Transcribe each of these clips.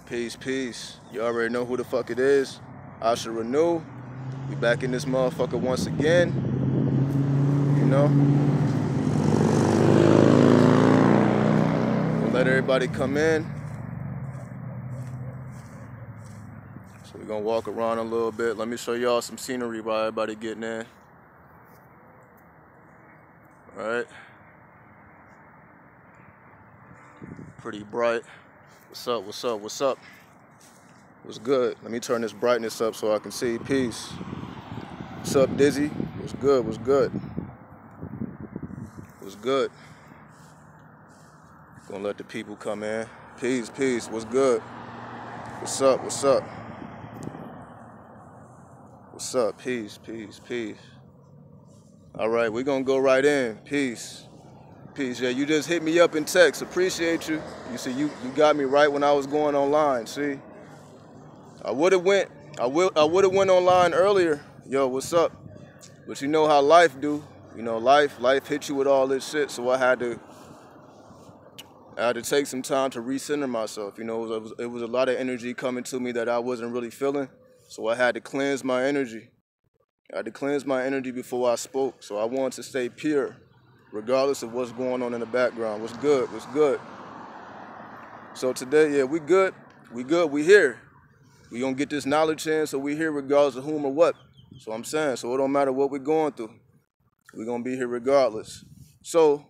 Peace, peace. You already know who the fuck it is. Asharenu. We back in this motherfucker once again. You know? We'll let everybody come in. So we're gonna walk around a little bit. Let me show y'all some scenery while everybody getting in. Alright. Pretty bright. What's up, what's up, what's up? What's good? Let me turn this brightness up so I can see. Peace. What's up, Dizzy? What's good, what's good? What's good? Gonna let the people come in. Peace, peace, what's good? What's up, what's up? What's up? Peace, peace, peace. Alright, we're gonna go right in. Peace. Peace. Yeah, you just hit me up in text. Appreciate you. You see, you got me right when I was going online. See, I would have went online earlier. Yo, what's up? But you know how life do. You know, life hits you with all this shit. So I had to take some time to recenter myself. You know, it was a lot of energy coming to me that I wasn't really feeling. So I had to cleanse my energy. I had to cleanse my energy before I spoke. So I wanted to stay pure, regardless of what's going on in the background. What's good? What's good? So today, yeah, we good. We good. We here. We gonna get this knowledge in, so we here regardless of whom or what. So I'm saying, so it don't matter what we're going through. We're gonna be here regardless. So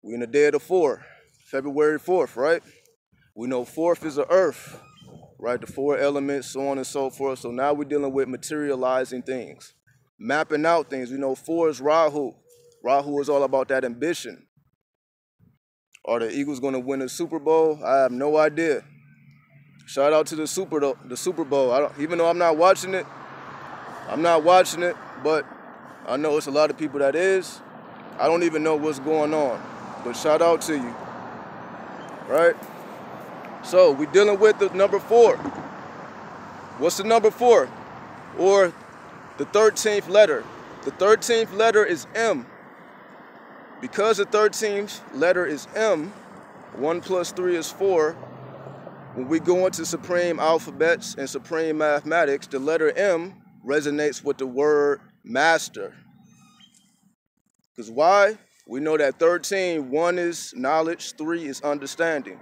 we in the day of the 4th, February 4th, right? We know 4th is the earth, right? The 4 elements, so on and so forth. So now we're dealing with materializing things, mapping out things. We know 4 is Rahu. Rahu is all about that ambition. Are the Eagles going to win the Super Bowl? I have no idea. Shout out to the Super Bowl. Even though I'm not watching it, but I know it's a lot of people that is. I don't even know what's going on, but shout out to you, right? So we're dealing with the number 4. What's the number 4? Or the 13th letter. The 13th letter is M. Because the 13th letter is M, 1 plus 3 is 4. When we go into supreme alphabets and supreme mathematics, the letter M resonates with the word master. Because why? We know that 13, 1 is knowledge, 3 is understanding.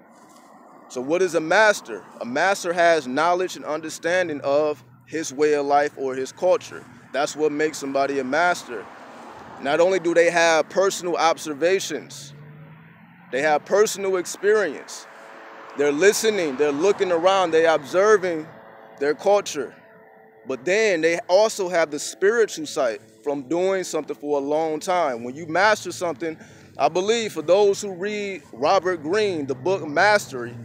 So what is a master? A master has knowledge and understanding of his way of life or his culture. That's what makes somebody a master. Not only do they have personal observations, they have personal experience. They're listening, they're looking around, they're observing their culture. But then they also have the spiritual side from doing something for a long time. When you master something, I believe for those who read Robert Greene, the book Mastery,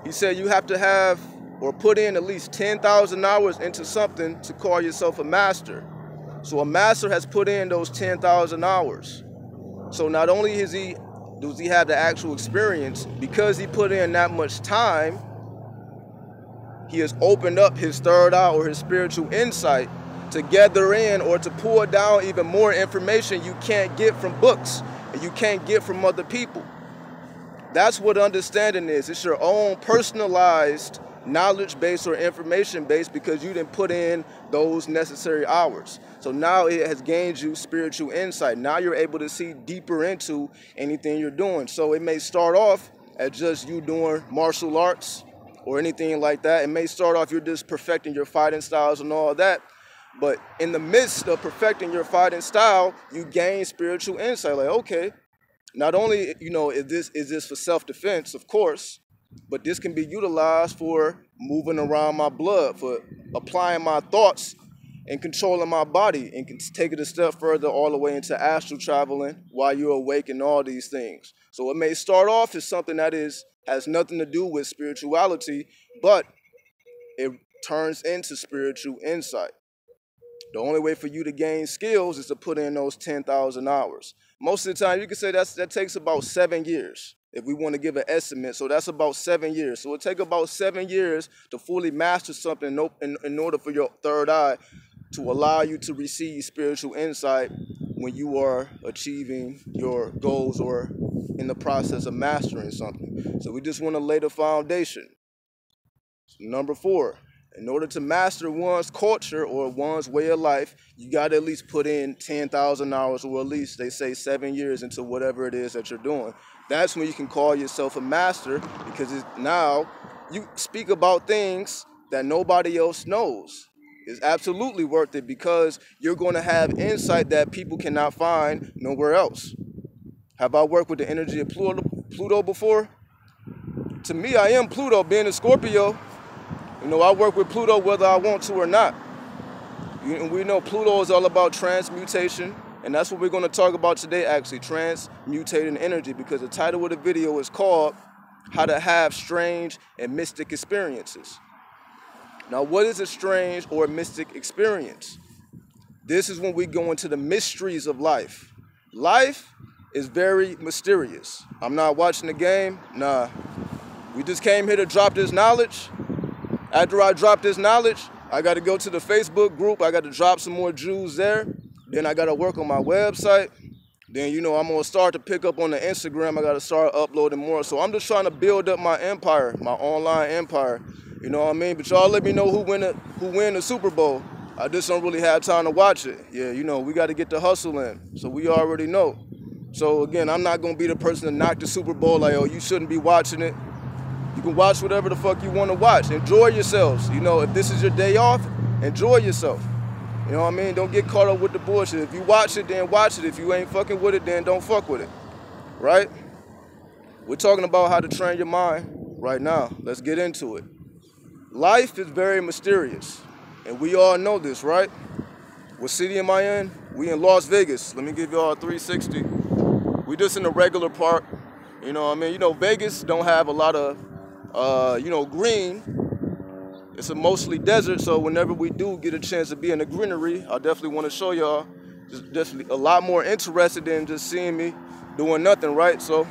he said you have to have or put in at least 10,000 hours into something to call yourself a master. So a master has put in those 10,000 hours. So not only does he have the actual experience, because he put in that much time, he has opened up his third eye or his spiritual insight to gather in or to pour down even more information you can't get from books and you can't get from other people. That's what understanding is. It's your own personalized knowledge base or information base because you didn't put in those necessary hours. So now it has gained you spiritual insight. Now you're able to see deeper into anything you're doing. So it may start off as just you doing martial arts or anything like that. It may start off you're just perfecting your fighting styles and all that. But in the midst of perfecting your fighting style, you gain spiritual insight. Like, okay, not only, you know, is this for self-defense, of course, but this can be utilized for moving around my blood, for applying my thoughts and controlling my body, and can take it a step further all the way into astral traveling while you're awake and all these things. So it may start off as something that has nothing to do with spirituality, but it turns into spiritual insight. The only way for you to gain skills is to put in those 10,000 hours. Most of the time, you can say that takes about 7 years. If we want to give an estimate, so that's about 7 years. So it'll take about 7 years to fully master something in order for your third eye to allow you to receive spiritual insight when you are achieving your goals or in the process of mastering something. So we just want to lay the foundation. Number 4, in order to master one's culture or one's way of life, you got to at least put in 10,000 hours, or at least they say 7 years into whatever it is that you're doing. That's when you can call yourself a master, because now you speak about things that nobody else knows. It's absolutely worth it, because you're going to have insight that people cannot find nowhere else. Have I worked with the energy of Pluto before? To me, I am Pluto, being a Scorpio. You know, I work with Pluto whether I want to or not. We know Pluto is all about transmutation, and that's what we're going to talk about today, actually, transmutating energy, because the title of the video is called How to Have Strange and Mystic Experiences. Now, what is a strange or mystic experience? This is when we go into the mysteries of life. Life is very mysterious. I'm not watching the game. Nah. We just came here to drop this knowledge. After I drop this knowledge, I got to go to the Facebook group. I got to drop some more jewels there. Then I got to work on my website. Then, you know, I'm going to start to pick up on the Instagram. I got to start uploading more. So I'm just trying to build up my empire, my online empire. You know what I mean? But y'all let me know who win the Super Bowl. I just don't really have time to watch it. Yeah, you know, we got to get the hustle in. So we already know. So, again, I'm not going to be the person to knock the Super Bowl like, oh, you shouldn't be watching it. You can watch whatever the fuck you want to watch. Enjoy yourselves. You know, if this is your day off, enjoy yourself. You know what I mean? Don't get caught up with the bullshit. If you watch it, then watch it. If you ain't fucking with it, then don't fuck with it. Right? We're talking about how to train your mind right now. Let's get into it. Life is very mysterious. And we all know this, right? What city am I in? We in Las Vegas. Let me give y'all a 360. We just in a regular park. You know what I mean? You know, Vegas don't have a lot of, you know, green. It's a mostly desert, so whenever we do get a chance to be in the greenery, I definitely want to show y'all. Just definitely a lot more interested than just seeing me doing nothing, right? So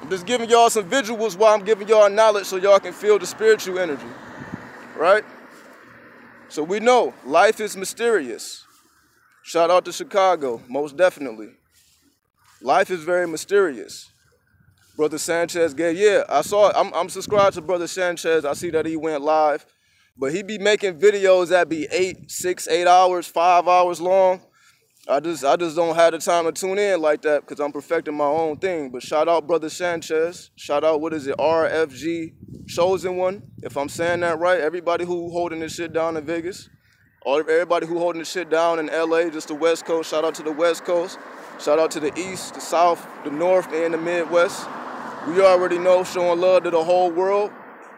I'm just giving y'all some visuals while I'm giving y'all knowledge so y'all can feel the spiritual energy, right? So we know life is mysterious. Shout out to Chicago, most definitely. Life is very mysterious. Brother Sanchez gave, yeah, I saw it. I'm subscribed to Brother Sanchez. I see that he went live. But he be making videos that be 8 hours, 5 hours long. I just don't have the time to tune in like that because I'm perfecting my own thing. But shout out Brother Sanchez. Shout out, what is it, RFG Chosen One, if I'm saying that right. Everybody who holding this shit down in Vegas. Everybody who holding this shit down in LA, just the West Coast. Shout out to the West Coast. Shout out to the East, the South, the North, and the Midwest. We already know, showing love to the whole world.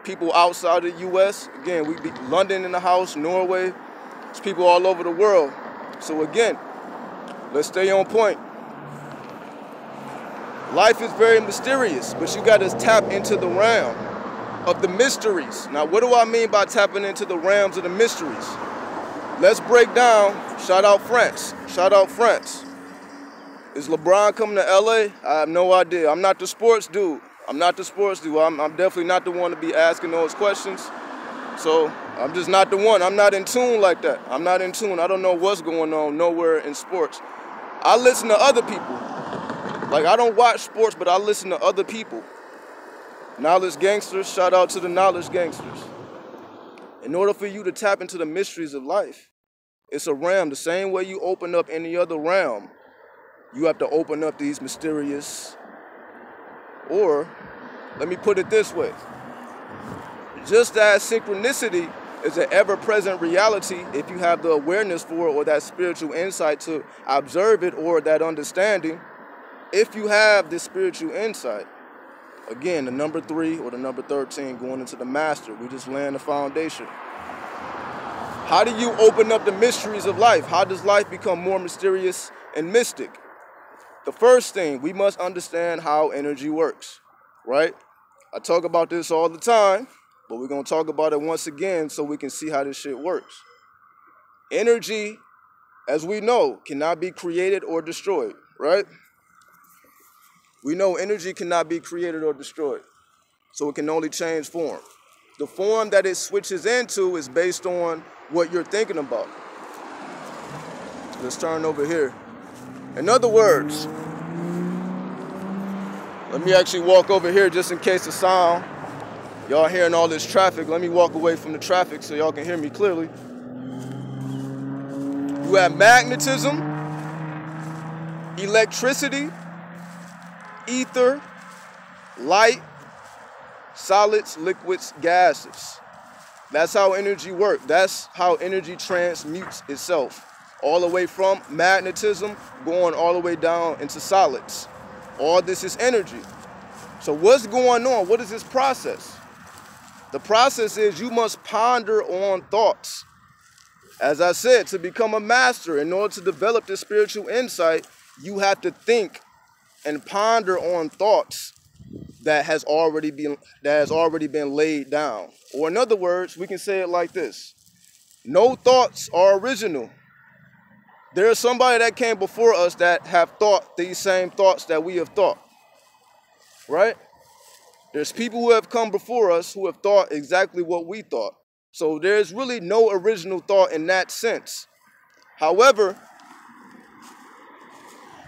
People outside of the U.S. Again, we be London in the house, Norway. There's people all over the world. So again, let's stay on point. Life is very mysterious, but you got to tap into the realm of the mysteries. Now, what do I mean by tapping into the realms of the mysteries? Let's break down. Shout out France. Shout out France. Is LeBron coming to LA? I have no idea. I'm not the sports dude. I'm definitely not the one to be asking those questions. So I'm just not the one. I'm not in tune like that. I'm not in tune. I don't know what's going on nowhere in sports. I listen to other people. Like, I don't watch sports, but I listen to other people. Knowledge gangsters. Shout out to the knowledge gangsters. In order for you to tap into the mysteries of life, it's a realm. The same way you open up any other realm, you have to open up these mysterious, or let me put it this way. Just as synchronicity is an ever-present reality if you have the awareness for it or that spiritual insight to observe it or that understanding, if you have this spiritual insight, again, the number 3 or the number 13 going into the master, we just laying the foundation. How do you open up the mysteries of life? How does life become more mysterious and mystic? The first thing, we must understand how energy works, right? I talk about this all the time, but we're going to talk about it once again so we can see how this shit works. Energy, as we know, cannot be created or destroyed, right? We know energy cannot be created or destroyed, so it can only change form. The form that it switches into is based on what you're thinking about. Let's turn over here. In other words, let me actually walk over here just in case the sound Y'all hearing all this traffic. Let me walk away from the traffic so y'all can hear me clearly. You have magnetism, electricity, ether, light, solids, liquids, gases. That's how energy works. That's how energy transmutes itself. All the way from magnetism going all the way down into solids. All this is energy. So what's going on? What is this process? The process is you must ponder on thoughts. As I said, to become a master, in order to develop this spiritual insight, you have to think and ponder on thoughts that has already been laid down. Or in other words, we can say it like this. No thoughts are original. There is somebody that came before us that have thought these same thoughts that we have thought. Right? There's people who have come before us who have thought exactly what we thought. So there's really no original thought in that sense. However,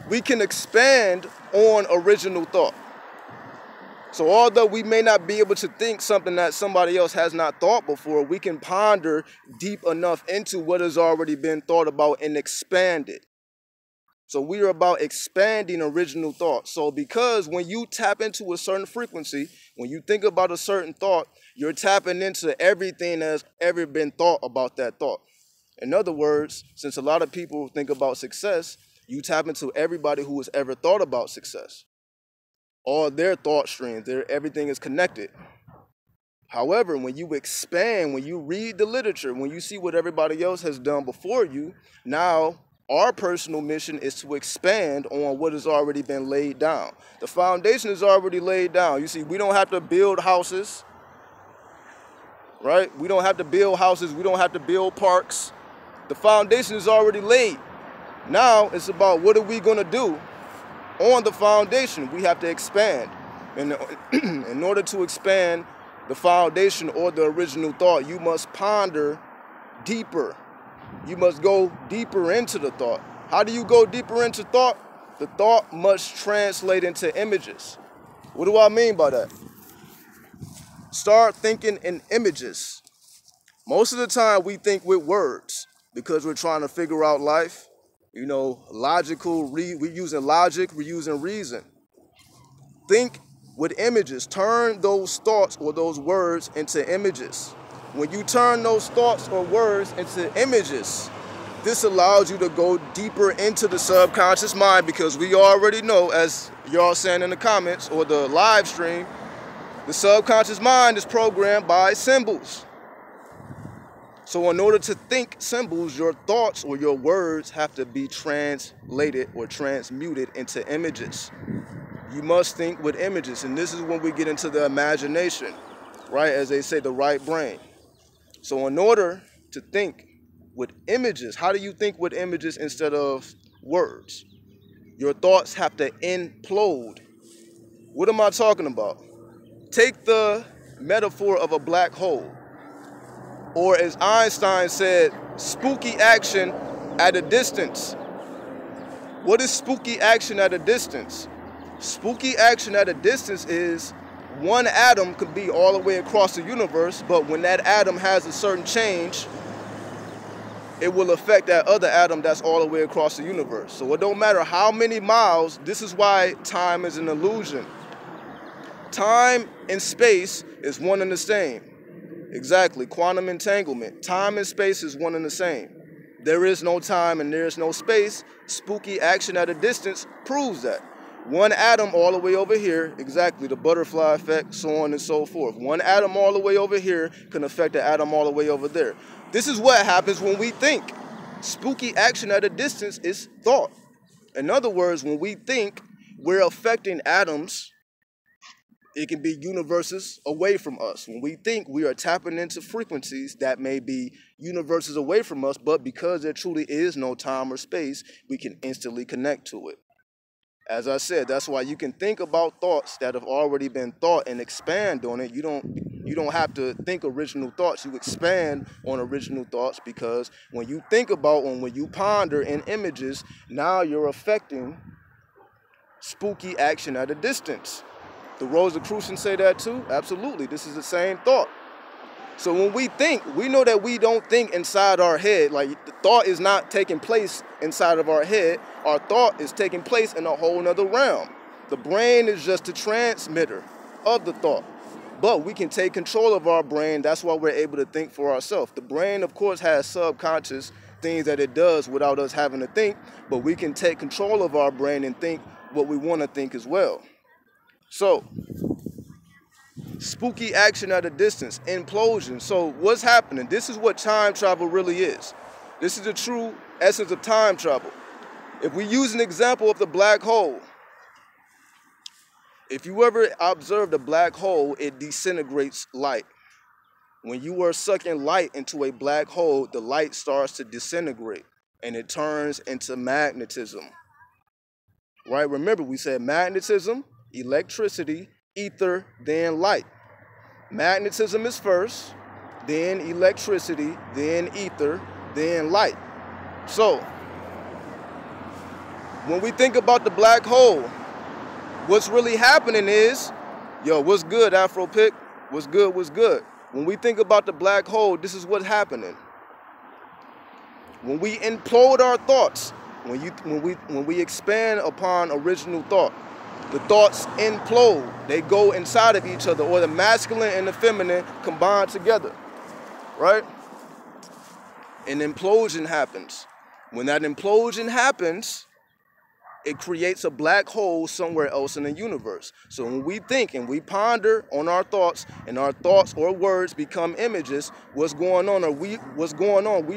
we can expand on original thought. So although we may not be able to think something that somebody else has not thought before, we can ponder deep enough into what has already been thought about and expand it. So we are about expanding original thought. So because when you tap into a certain frequency, when you think about a certain thought, you're tapping into everything that's ever been thought about that thought. In other words, since a lot of people think about success, you tap into everybody who has ever thought about success. All their thought streams, everything is connected. However, when you expand, when you read the literature, when you see what everybody else has done before you, now our personal mission is to expand on what has already been laid down. The foundation is already laid down. You see, we don't have to build houses, right? We don't have to build houses. We don't have to build parks. The foundation is already laid. Now it's about what are we going to do on the foundation. We have to expand. And in order to expand the foundation or the original thought, you must ponder deeper. You must go deeper into the thought. How do you go deeper into thought? The thought must translate into images. What do I mean by that? Start thinking in images. Most of the time we think with words because we're trying to figure out life. You know, we're using logic, we're using reason. Think with images. Turn those thoughts or those words into images. When you turn those thoughts or words into images, this allows you to go deeper into the subconscious mind, because we already know, as y'all saying in the comments or the live stream, the subconscious mind is programmed by symbols. So in order to think symbols, your thoughts or your words have to be translated or transmuted into images. You must think with images, and this is when we get into the imagination, right? As they say, the right brain. So in order to think with images, how do you think with images instead of words? Your thoughts have to implode. What am I talking about? Take the metaphor of a black hole. Or as Einstein said, spooky action at a distance. What is spooky action at a distance? Spooky action at a distance is one atom could be all the way across the universe, but when that atom has a certain change, it will affect that other atom that's all the way across the universe. So it don't matter how many miles. This is why time is an illusion. Time and space is one and the same. Exactly, quantum entanglement. Time and space is one and the same. There is no time and there is no space. Spooky action at a distance proves that. One atom all the way over here, exactly, the butterfly effect, so on and so forth. One atom all the way over here can affect the atom all the way over there. This is what happens when we think. Spooky action at a distance is thought. In other words, when we think, we're affecting atoms. It can be universes away from us. When we think, we are tapping into frequencies that may be universes away from us, but because there truly is no time or space, we can instantly connect to it. As I said, that's why you can think about thoughts that have already been thought and expand on it. You don't have to think original thoughts. You expand on original thoughts, because when you think about and when you ponder in images, now you're affecting spooky action at a distance. The Rosicrucians say that too. Absolutely. This is the same thought. So when we think, we know that we don't think inside our head. Like, the thought is not taking place inside of our head. Our thought is taking place in a whole nother realm. The brain is just a transmitter of the thought. But we can take control of our brain. That's why we're able to think for ourselves. The brain, of course, has subconscious things that it does without us having to think. But we can take control of our brain and think what we want to think as well. So, spooky action at a distance, implosion. So what's happening? This is what time travel really is. This is the true essence of time travel. If we use an example of the black hole, if you ever observe the black hole, it disintegrates light. When you are sucking light into a black hole, the light starts to disintegrate and it turns into magnetism. Right? Remember, we said magnetism, electricity, ether, then light. Magnetism is first, then electricity, then ether, then light. So, when we think about the black hole, what's really happening is, yo, what's good, Afro Pick? What's good, what's good? When we think about the black hole, this is what's happening. When we implode our thoughts, when we expand upon original thought, the thoughts implode. They go inside of each other, or the masculine and the feminine combine together, right? An implosion happens. When that implosion happens, it creates a black hole somewhere else in the universe. So when we think and we ponder on our thoughts, and our thoughts or words become images, what's going on? We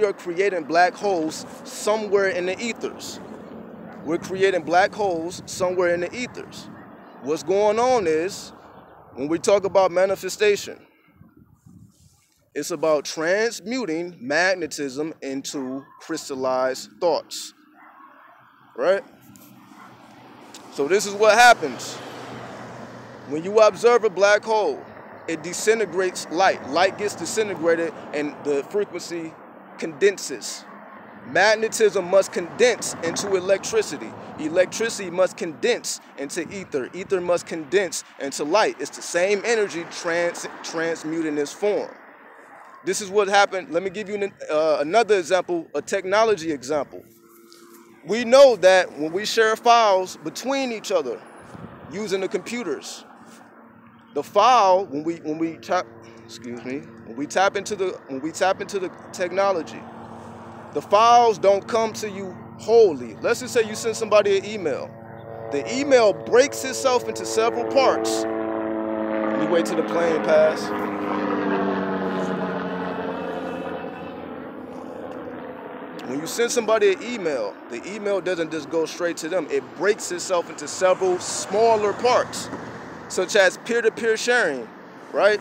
are creating black holes somewhere in the ethers. We're creating black holes somewhere in the ethers. What's going on is, when we talk about manifestation, it's about transmuting magnetism into crystallized thoughts, right? So this is what happens. When you observe a black hole, it disintegrates light. Light gets disintegrated and the frequency condenses. Magnetism must condense into electricity. Electricity must condense into ether. Ether must condense into light. It's the same energy transmuting its form. This is what happened. Let me give you another example, a technology example. We know that when we share files between each other using the computers, the file, when we tap into the technology, the files don't come to you wholly. Let's just say you send somebody an email. The email breaks itself into several parts. Let me wait till the plane pass. When you send somebody an email, the email doesn't just go straight to them. It breaks itself into several smaller parts, such as peer-to-peer sharing, right?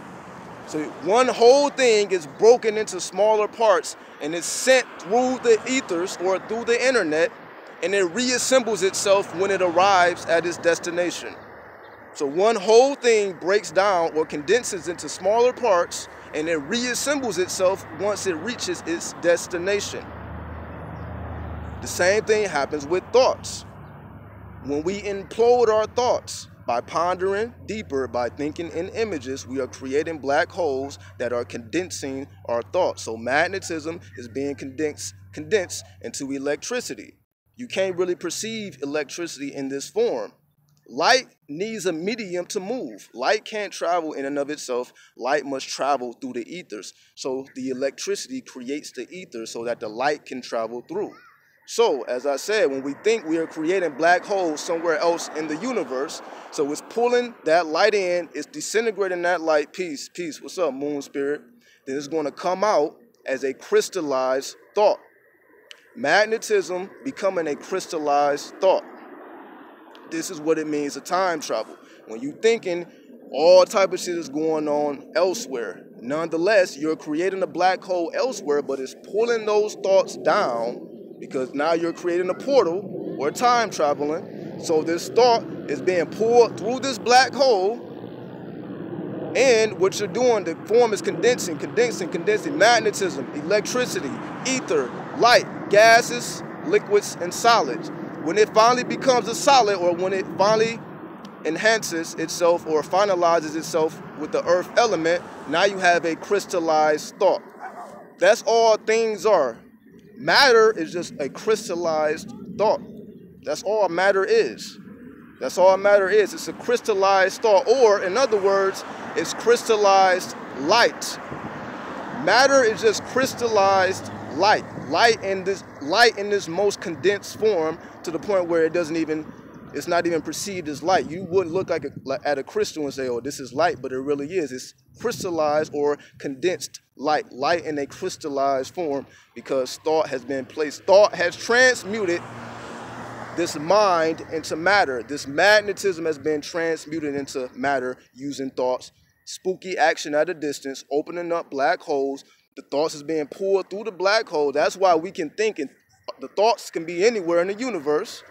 So one whole thing is broken into smaller parts and it's sent through the ethers or through the internet, and it reassembles itself when it arrives at its destination. So one whole thing breaks down or condenses into smaller parts and it reassembles itself once it reaches its destination. The same thing happens with thoughts. When we implode our thoughts, by pondering deeper, by thinking in images, we are creating black holes that are condensing our thoughts. So magnetism is being condensed into electricity. You can't really perceive electricity in this form. Light needs a medium to move. Light can't travel in and of itself. Light must travel through the ethers. So the electricity creates the ether so that the light can travel through. So, as I said, when we think we are creating black holes somewhere else in the universe, so it's pulling that light in, it's disintegrating that light, peace, what's up, moon spirit? Then it's going to come out as a crystallized thought. Magnetism becoming a crystallized thought. This is what it means to time travel. When you're thinking, all type of shit is going on elsewhere. Nonetheless, you're creating a black hole elsewhere, but it's pulling those thoughts down, because now you're creating a portal or time traveling. So this thought is being pulled through this black hole. And what you're doing, the form is condensing. Magnetism, electricity, ether, light, gases, liquids, and solids. When it finally becomes a solid, or when it finally enhances itself or finalizes itself with the earth element, now you have a crystallized thought. That's all things are. Matter is just a crystallized thought. That's all matter is. That's all matter is. It's a crystallized thought, or in other words, it's crystallized light. Matter is just crystallized light. Light in this most condensed form, to the point where it's not even perceived as light. You wouldn't look at a crystal and say, oh, this is light, but it really is. It's crystallized or condensed light. Light in a crystallized form, because thought has been placed. Thought has transmuted this mind into matter. This magnetism has been transmuted into matter using thoughts. Spooky action at a distance, opening up black holes. The thoughts is being pulled through the black hole. That's why we can think, and the thoughts can be anywhere in the universe.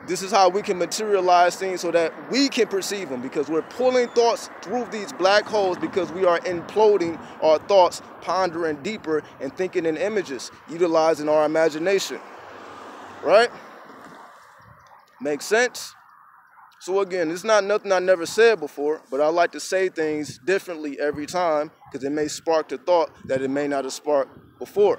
This is how we can materialize things so that we can perceive them, because we're pulling thoughts through these black holes, because we are imploding our thoughts, pondering deeper and thinking in images, utilizing our imagination. Right? Makes sense? So again, it's not nothing I never said before, but I like to say things differently every time, because it may spark the thought that it may not have sparked before.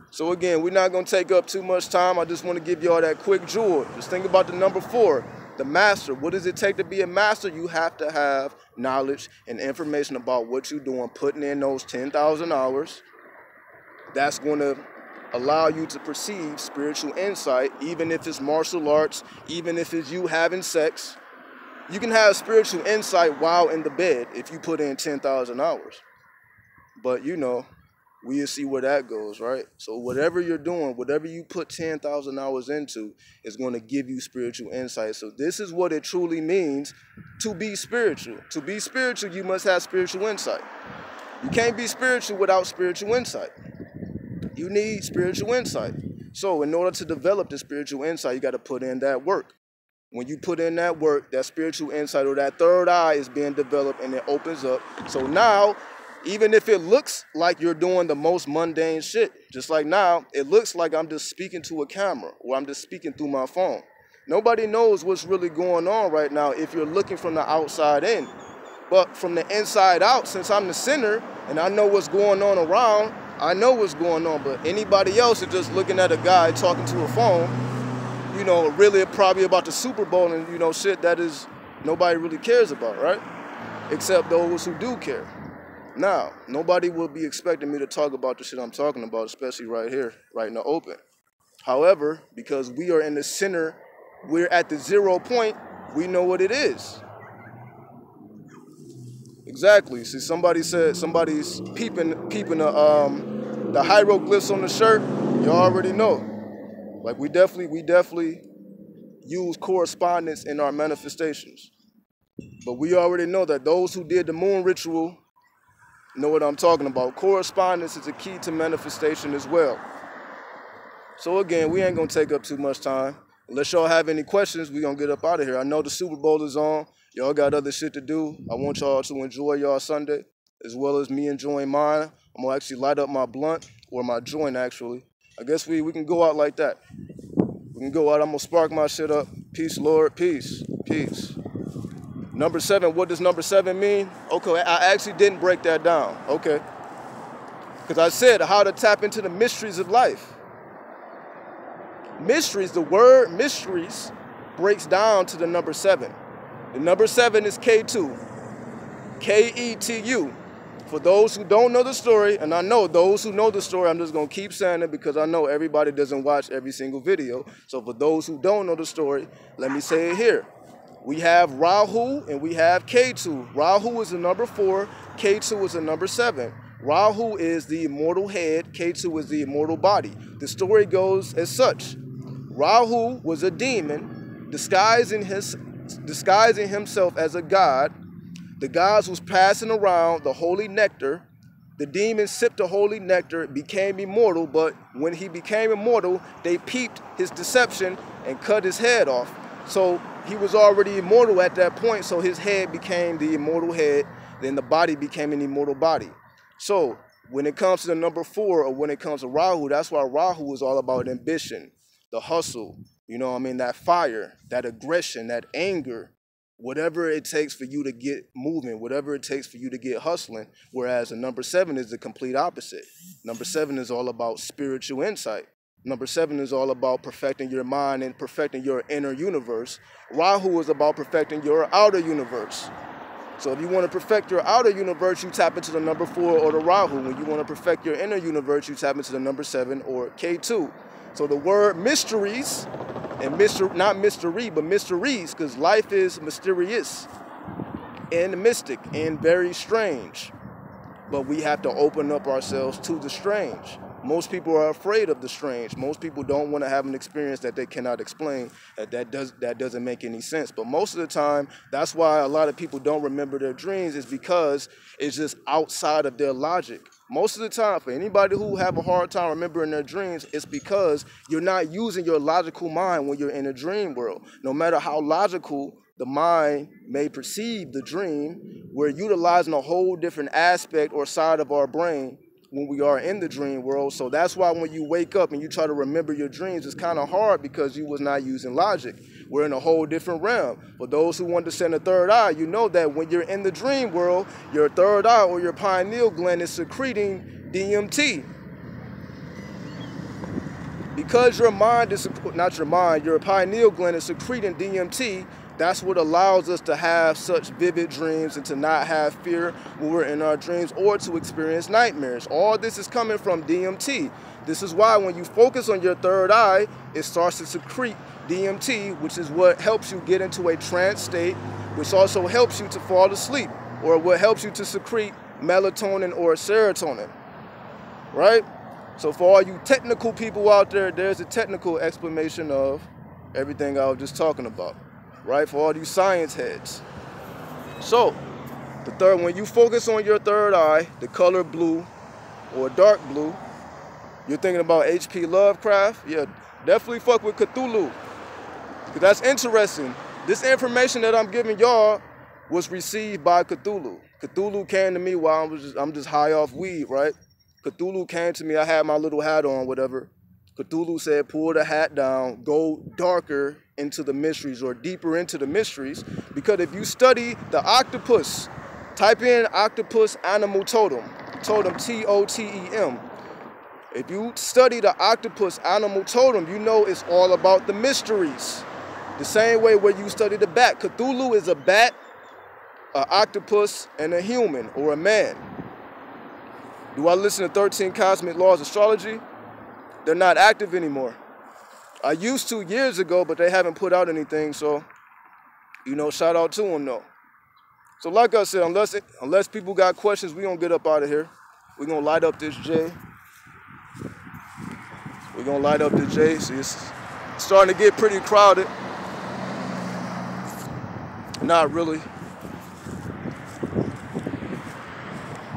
So again, we're not going to take up too much time. I just want to give y'all that quick jewel. Just think about the number 4, the master. What does it take to be a master? You have to have knowledge and information about what you're doing, putting in those 10,000 hours. That's going to allow you to perceive spiritual insight, even if it's martial arts, even if it's you having sex. You can have spiritual insight while in the bed if you put in 10,000 hours. But you know, we'll see where that goes, right? So whatever you're doing, whatever you put 10,000 hours into is going to give you spiritual insight. So this is what it truly means to be spiritual. To be spiritual, you must have spiritual insight. You can't be spiritual without spiritual insight. You need spiritual insight. So in order to develop the spiritual insight, you got to put in that work. When you put in that work, that spiritual insight or that third eye is being developed, and it opens up. So now, even if it looks like you're doing the most mundane shit, just like now, it looks like I'm just speaking to a camera or I'm just speaking through my phone. Nobody knows what's really going on right now if you're looking from the outside in. But from the inside out, since I'm the center and I know what's going on around, I know what's going on. But anybody else is just looking at a guy talking to a phone, you know, really probably about the Super Bowl and, you know, shit that is nobody really cares about, right? Except those who do care. Now, nobody will be expecting me to talk about the shit I'm talking about, especially right here, right in the open. However, because we are in the center, we're at the 0 point, we know what it is. Exactly. See, somebody said somebody's peeping the hieroglyphs on the shirt. You already know. Like we definitely use correspondence in our manifestations. But we already know that those who did the moon ritual know what I'm talking about. Correspondence is a key to manifestation as well. So again, we ain't gonna take up too much time. Unless y'all have any questions, we gonna get up out of here. I know the Super Bowl is on. Y'all got other shit to do. I want y'all to enjoy y'all Sunday, as well as me enjoying mine. I'm gonna actually light up my blunt, or my joint actually. I guess we can go out like that. We can go out, I'm gonna spark my shit up. Peace, Lord, peace, peace. Number 7, what does number 7 mean? Okay, I actually didn't break that down, okay. Because I said how to tap into the mysteries of life. Mysteries, the word mysteries breaks down to the number 7. The number 7 is K2, K-E-T-U. For those who don't know the story, and I know those who know the story, I'm just going to keep saying it because I know everybody doesn't watch every single video. So for those who don't know the story, let me say it here. We have Rahu and we have K2. Rahu is the number 4, K2 is the number 7. Rahu is the immortal head, K2 is the immortal body. The story goes as such. Rahu was a demon disguising himself as a god. The gods was passing around the holy nectar. The demon sipped the holy nectar, became immortal, but when he became immortal, they peeped his deception and cut his head off. So he was already immortal at that point, so his head became the immortal head, then the body became an immortal body. So when it comes to the number 4, or when it comes to Rahu, that's why Rahu is all about ambition, the hustle, you know what I mean, that fire, that aggression, that anger, whatever it takes for you to get moving, whatever it takes for you to get hustling. Whereas the number 7 is the complete opposite. Number 7 is all about spiritual insight. Number 7 is all about perfecting your mind and perfecting your inner universe. Rahu is about perfecting your outer universe. So if you want to perfect your outer universe, you tap into the number 4 or the Rahu. When you want to perfect your inner universe, you tap into the number 7 or K2. So the word mysteries, and not mystery, but mysteries, because life is mysterious and mystic and very strange. But we have to open up ourselves to the strange. Most people are afraid of the strange. Most people don't want to have an experience that they cannot explain, that doesn't make any sense. But most of the time, that's why a lot of people don't remember their dreams, is because it's just outside of their logic. Most of the time, for anybody who have a hard time remembering their dreams, it's because you're not using your logical mind when you're in a dream world. No matter how logical the mind may perceive the dream, we're utilizing a whole different aspect or side of our brain when we are in the dream world. So that's why when you wake up and you try to remember your dreams, it's kind of hard because you was not using logic. We're in a whole different realm. For those who understand the third eye, you know that when you're in the dream world, your third eye or your pineal gland is secreting DMT. Because your mind is, not your mind, your pineal gland is secreting DMT, that's what allows us to have such vivid dreams and to not have fear when we're in our dreams or to experience nightmares. All this is coming from DMT. This is why when you focus on your third eye, it starts to secrete DMT, which is what helps you get into a trance state, which also helps you to fall asleep, or what helps you to secrete melatonin or serotonin, right? So for all you technical people out there, there's a technical explanation of everything I was just talking about. Right, for all you science heads. So, when you focus on your third eye, the color blue or dark blue, you're thinking about H.P. Lovecraft. Yeah, definitely fuck with Cthulhu, because that's interesting. This information that I'm giving y'all was received by Cthulhu. Cthulhu came to me while I'm just high off weed, right? Cthulhu came to me. I had my little hat on, whatever. Cthulhu said, pull the hat down, go darker into the mysteries or deeper into the mysteries. Because if you study the octopus, type in octopus animal totem, T-O-T-E-M. If you study the octopus animal totem, you know it's all about the mysteries. The same way where you study the bat. Cthulhu is a bat, an octopus, and a human or a man. Do I listen to 13 Cosmic Laws Astrology? They're not active anymore. I used to years ago, but they haven't put out anything, so, shout out to them, though. So like I said, unless people got questions, we gonna get up out of here. We're gonna light up this J. See, it's starting to get pretty crowded. Not really.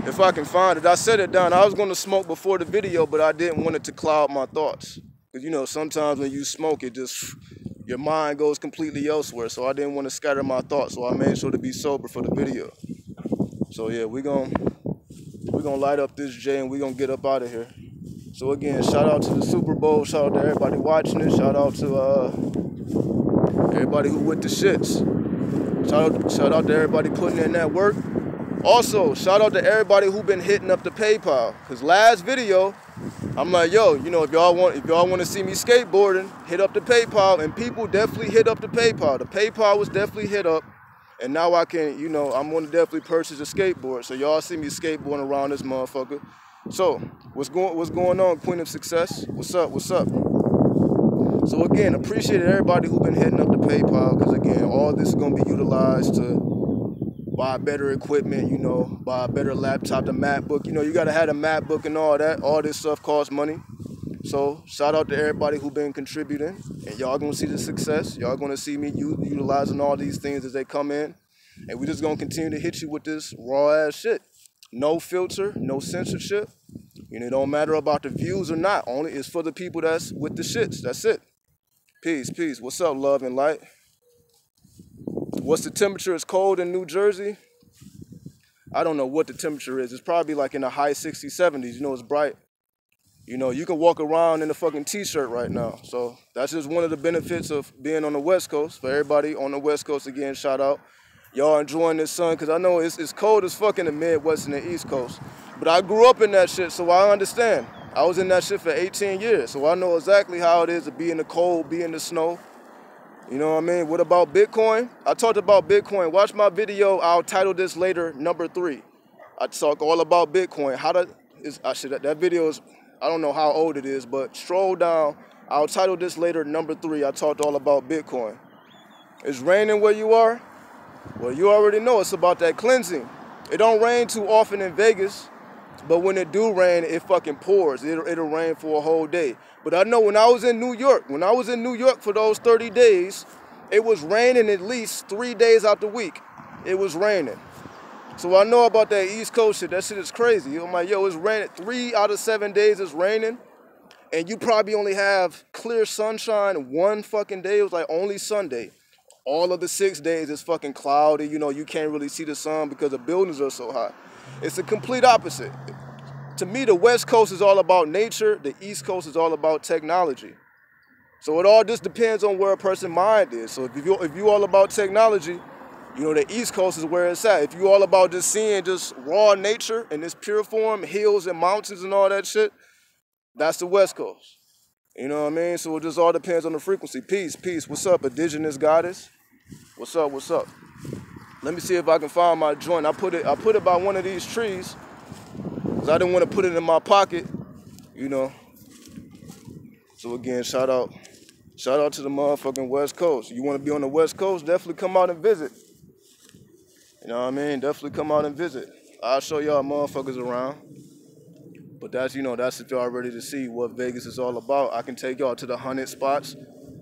If I can find it. I set it down. I was going to smoke before the video, but I didn't want it to cloud my thoughts. Because, sometimes when you smoke, your mind goes completely elsewhere. So I didn't want to scatter my thoughts. So I made sure to be sober for the video. So yeah, we're gonna light up this J and we're going to get up out of here. So again, shout out to the Super Bowl. Shout out to everybody watching it. Shout out to everybody who with the shits. Shout out to everybody putting in that work. Also, shout out to everybody who been hitting up the PayPal. Cause last video, I'm like, yo, if y'all want to see me skateboarding, hit up the PayPal. And people definitely hit up the PayPal. The PayPal was definitely hit up. And now I can, I'm going to definitely purchase a skateboard. So y'all see me skateboarding around this motherfucker. So, what's going on, Queen of Success? What's up? So again, appreciate everybody who been hitting up the PayPal. Because again, all this is going to be utilized to buy better equipment, buy a better laptop, the MacBook. You got to have a MacBook and all that. All this stuff costs money. So shout out to everybody who been contributing. And y'all going to see the success. Y'all going to see me utilizing all these things as they come in. And we just going to continue to hit you with this raw ass shit. No filter, no censorship. It don't matter about the views or not. Only it's for the people that's with the shits. That's it. Peace. What's up, love and light? What's the temperature? It's cold in New Jersey. I don't know what the temperature is. It's probably like in the high 60s, 70s. It's bright. You know, you can walk around in a fucking t-shirt right now. So that's just one of the benefits of being on the West Coast. For everybody on the West Coast, again, shout out. Y'all enjoying this sun, because I know it's cold as fuck in the Midwest and the East Coast. But I grew up in that shit, so I understand. I was in that shit for 18 years, so I know exactly how it is to be in the cold, be in the snow. You know what I mean? What about Bitcoin? I talked about Bitcoin. Watch my video. I'll title this later, number 3. I talk all about Bitcoin. That video is, I don't know how old it is, but stroll down. I'll title this later, number 3. I talked all about Bitcoin. It's raining where you are? Well, you already know it's about that cleansing. It don't rain too often in Vegas, but when it do rain, it fucking pours. It'll rain for a whole day. But I know when I was in New York for those 30 days, it was raining at least 3 days out the week. It was raining. So I know about that East Coast shit. That shit is crazy. I'm like, yo, it's raining. 3 out of 7 days it's raining. And you probably only have clear sunshine one fucking day. It was like only Sunday. All of the 6 days is fucking cloudy. You know, you can't really see the sun because the buildings are so high. It's the complete opposite. To me, the West Coast is all about nature. The East Coast is all about technology. So it all just depends on where a person's mind is. So if you all about technology, you know, the East Coast is where it's at. If you all about just seeing just raw nature in its pure form, hills and mountains and all that shit, that's the West Coast. You know what I mean? So it just all depends on the frequency. Peace, peace. What's up, indigenous goddess? What's up, what's up? Let me see if I can find my joint. I put it by one of these trees, because I didn't want to put it in my pocket, you know. So again, shout out to the motherfucking West Coast. You want to be on the West Coast, definitely come out and visit. You know what I mean? Definitely come out and visit. I'll show y'all motherfuckers around. But that's, you know, that's if y'all ready to see what Vegas is all about. I can take y'all to the haunted spots.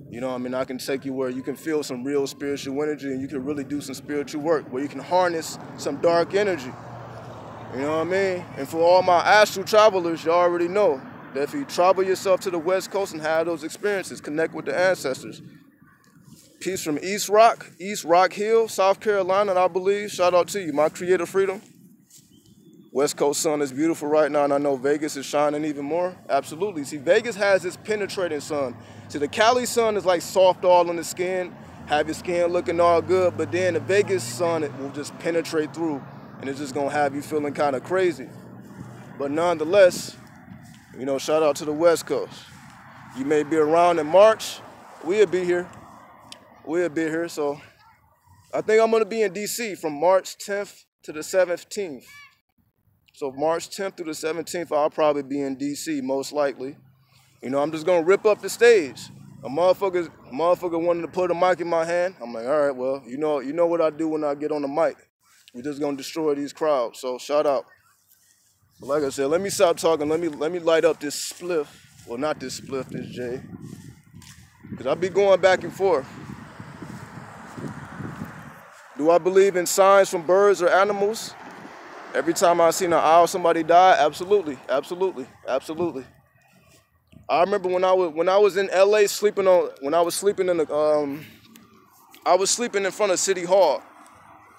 You know what I mean? I can take you where you can feel some real spiritual energy and you can really do some spiritual work, where you can harness some dark energy. You know what I mean? And for all my astral travelers, you already know that if you travel yourself to the West Coast and have those experiences, connect with the ancestors. Peace from East Rock Hill, South Carolina, I believe. Shout out to you, my creative freedom. West Coast sun is beautiful right now, and I know Vegas is shining even more. Absolutely. See, Vegas has this penetrating sun. See, the Cali sun is like soft all on the skin, have your skin looking all good, but then the Vegas sun, it will just penetrate through, and it's just gonna have you feeling kind of crazy. But nonetheless, you know, shout out to the West Coast. You may be around in March. We'll be here. So I think I'm gonna be in DC from March 10th to the 17th. So March 10th through the 17th, I'll probably be in DC, most likely. You know, I'm just gonna rip up the stage. A motherfucker wanted to put a mic in my hand. I'm like, all right, well, you know what I do when I get on the mic. We're just gonna destroy these crowds. So shout out. But like I said, let me stop talking. Let me light up this spliff. Well, not this spliff, this J. Because I be going back and forth. Do I believe in signs from birds or animals? Every time I seen an owl, somebody die, absolutely, absolutely, absolutely. I remember when I was in LA I was sleeping in front of City Hall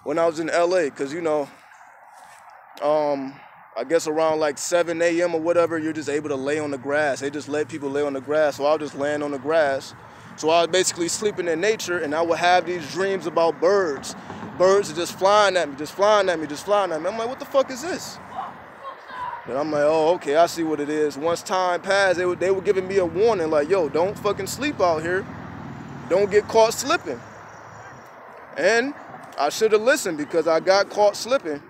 when I was in LA, because you know, I guess around like 7 a.m. or whatever, you're just able to lay on the grass. They just let people lay on the grass, so I was just laying on the grass. So I was basically sleeping in nature, and I would have these dreams about birds. Birds are just flying at me, just flying at me, just flying at me. I'm like, what the fuck is this? And I'm like, oh, okay, I see what it is. Once time passed, they were giving me a warning, like, yo, don't fucking sleep out here. Don't get caught slipping. And I should have listened, because I got caught slipping,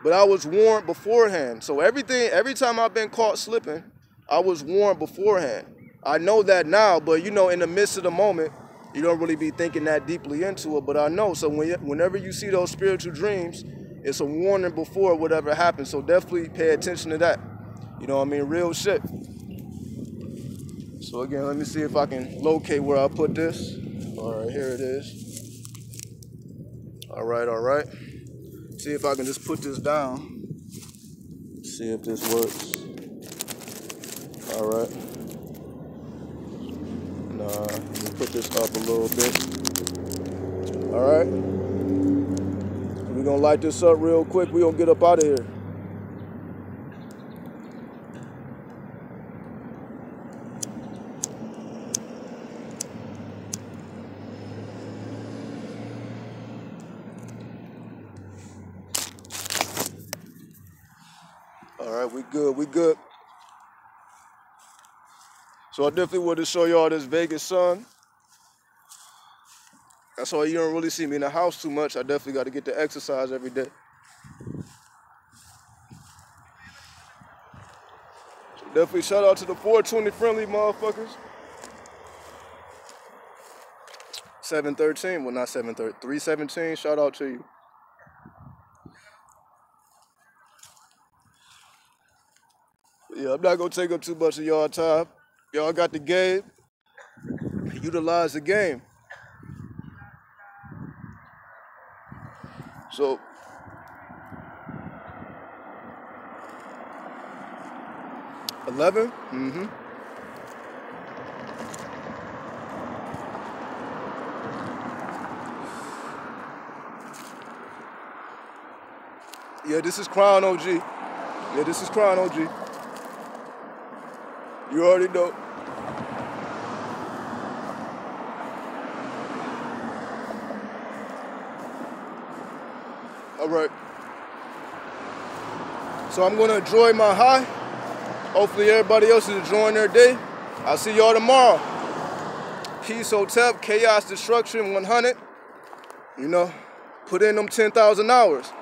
but I was warned beforehand. So every time I've been caught slipping, I was warned beforehand. I know that now, but you know, in the midst of the moment, you don't really be thinking that deeply into it, but I know. So whenever you see those spiritual dreams, it's a warning before whatever happens. So definitely pay attention to that. You know what I mean? Real shit. So again, let me see if I can locate where I put this. All right, here it is. All right. See if I can just put this down. See if this works. All right. Let me put this up a little bit. All right. We're gonna light this up real quick. We're gonna get up out of here. All right, we good, we good. So I definitely wanted to show y'all this Vegas sun. That's why you don't really see me in the house too much. I definitely got to get the exercise every day. So definitely shout out to the 420 friendly motherfuckers. 713, well not 713, 317, shout out to you. Yeah, I'm not gonna take up too much of y'all time. Y'all got the game. Utilize the game. So, $11? Mm-hmm. Yeah, this is Crown OG. Yeah, this is Crown OG. You already know. All right. So I'm gonna enjoy my high. Hopefully everybody else is enjoying their day. I'll see y'all tomorrow. Peace, Hotep, Chaos, Destruction, 100. You know, put in them 10,000 hours.